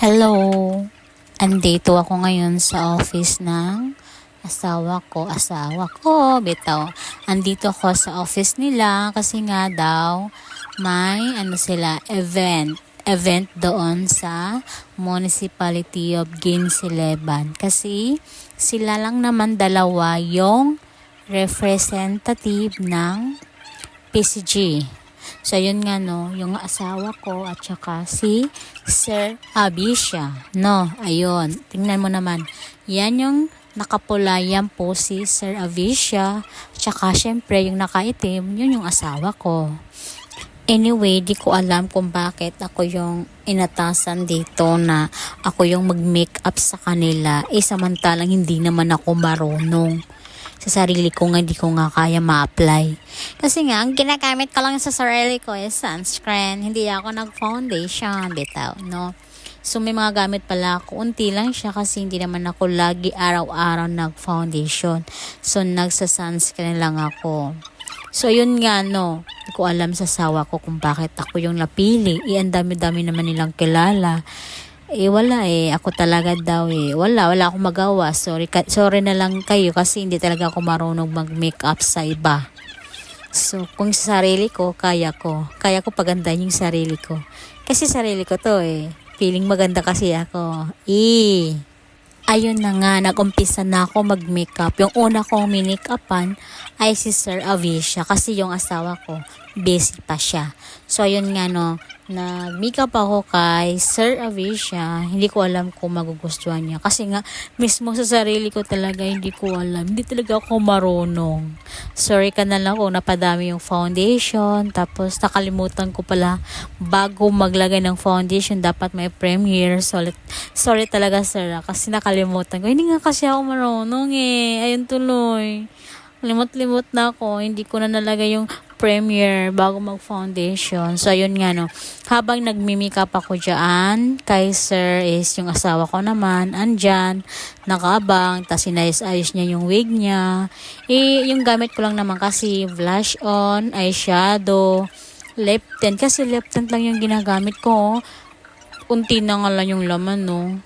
Hello! Andito ako ngayon sa office ng asawa ko, bitaw. Andito ako sa office nila kasi nga daw may event doon sa Municipality of Ginsileban. Kasi sila lang naman dalawa yung representative ng PCG. So, yun nga no, yung asawa ko at saka si Sir Abisha. No, ayun. Tingnan mo naman. Yan yung nakapula, yan po si Sir Abisha. Tsaka, syempre, yung nakaitim, yun yung asawa ko. Anyway, di ko alam kung bakit ako yung inatasan dito na ako yung mag-makeup sa kanila. Samantalang hindi naman ako marunong. Sa sarili ko nga, hindi ko nga kaya ma-apply. Kasi nga, ang ginagamit ko lang sa sarili ko is sunscreen. Hindi ako nag-foundation, bitaw, no? So, may mga gamit pala ako. Unti lang siya kasi hindi naman ako lagi araw-araw nag-foundation. So, nagsa-sunscreen lang ako. So, yun nga, no? Hindi ko alam sa sawa ko kung bakit ako yung napili. Ang dami-dami naman nilang kilala. Wala ako talaga daw wala akong magawa. Sorry na lang kayo kasi hindi talaga ako marunong mag-makeup sa iba. So, kung sa sarili ko, kaya ko pagandahin yung sarili ko. Kasi sarili ko to feeling maganda kasi ako. Ayun na nga, nag-umpisa na ako mag-makeup. Yung una kong minake-upan ay si Sir Avisha kasi yung asawa ko, busy pa siya. So, ayun nga no, nag-makeup ako kay Sir Avisha. Hindi ko alam kung magugustuhan niya. Kasi nga, mismo sa sarili ko talaga, hindi ko alam. Hindi talaga ako marunong. Sorry ka na lang kung napadami yung foundation. Tapos, nakalimutan ko pala, bago maglagay ng foundation, dapat may premiere. Sorry talaga, sir. Kasi nakalimutan ko. Hindi nga kasi ako marunong Ayun tuloy. Limot-limot na ako. Hindi ko na nalagay yung premiere bago mag-foundation. So, ayun nga no. Habang nagmi-makeup ako dyan, kay sir is yung asawa ko naman, andyan, nakabang, tas inayos-ayos niya yung wig niya. Yung gamit ko lang naman kasi blush on, eyeshadow, lip tint. Kasi lip tint lang yung ginagamit ko. Unti na nga lang yung laman no.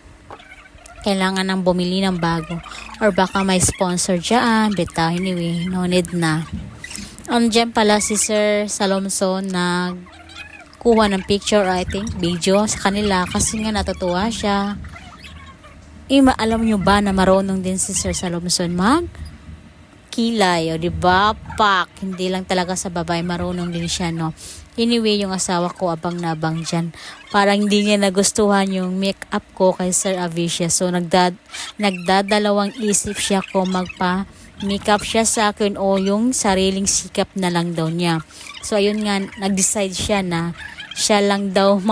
Kailangan nang bumili ng bago. Or baka may sponsor dyan. Beta, anyway, no need na. Diyan pala si Sir Salomson kuha ng picture, I think, video sa kanila kasi nga natutuwa siya. Alam niyo ba na marunong din si Sir Salomson kilay, o diba? Pak! Hindi lang talaga sa babae, marunong din siya, no? Anyway, yung asawa ko abang-nabang dyan. Parang hindi niya nagustuhan yung make-up ko kay Sir Avisha. So, nagdadalawang isip siya kung makeup siya sa akin o yung sariling sikap na lang daw niya. So, ayun nga, nag-decide siya na siya lang daw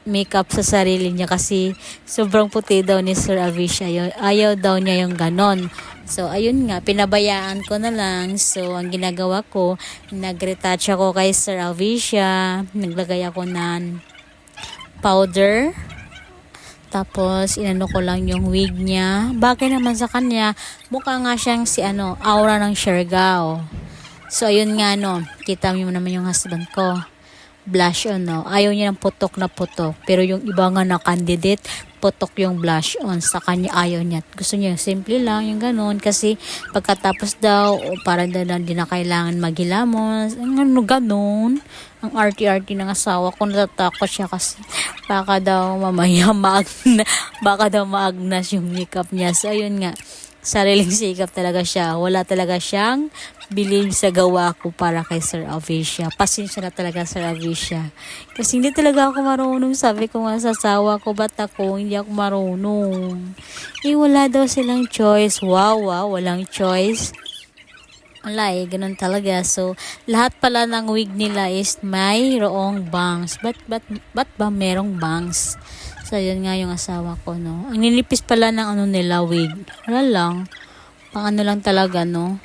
makeup sa sarili niya kasi sobrang puti daw ni Sir Avisha. Ayaw daw niya yung ganon. So, ayun nga, pinabayaan ko na lang. So, ang ginagawa ko, nag-retouch ako kay Sir Avisha. Naglagay ako ng powder. Tapos, inano ko lang yung wig niya. Bagay naman sa kanya, mukha nga siyang aura ng Siargao. So, ayun nga kita mo naman yung husband ko. Blush on ayaw niya ng putok na putok. Pero yung iba nga na candidate, putok yung blush on. Sa kanya ayaw niya. Gusto niya simple lang, yung ganun. Kasi pagkatapos daw, para daw hindi na kailangan maghilamos. Ganun. Ang arty-arty ng asawa ko, natatakot siya kasi baka daw mamaya maagnas yung makeup niya. So, ayun nga. Sariling sikap talaga siya. Wala talaga siyang believe sa gawa ko para kay Sir Avisha. Pasensya na talaga, Sir Avisha. Kasi hindi talaga ako marunong. Sabi ko nga sa asawa ko, ba't ako hindi ako marunong? Wala daw silang choice. Wow, walang choice. Wala ganun talaga. So, lahat pala ng wig nila is mayroong bangs. Ba't ba merong bangs? So, yun nga yung asawa ko, no. Ang nilipis pala ng nila wig. Wala lang. Pang lang talaga, no.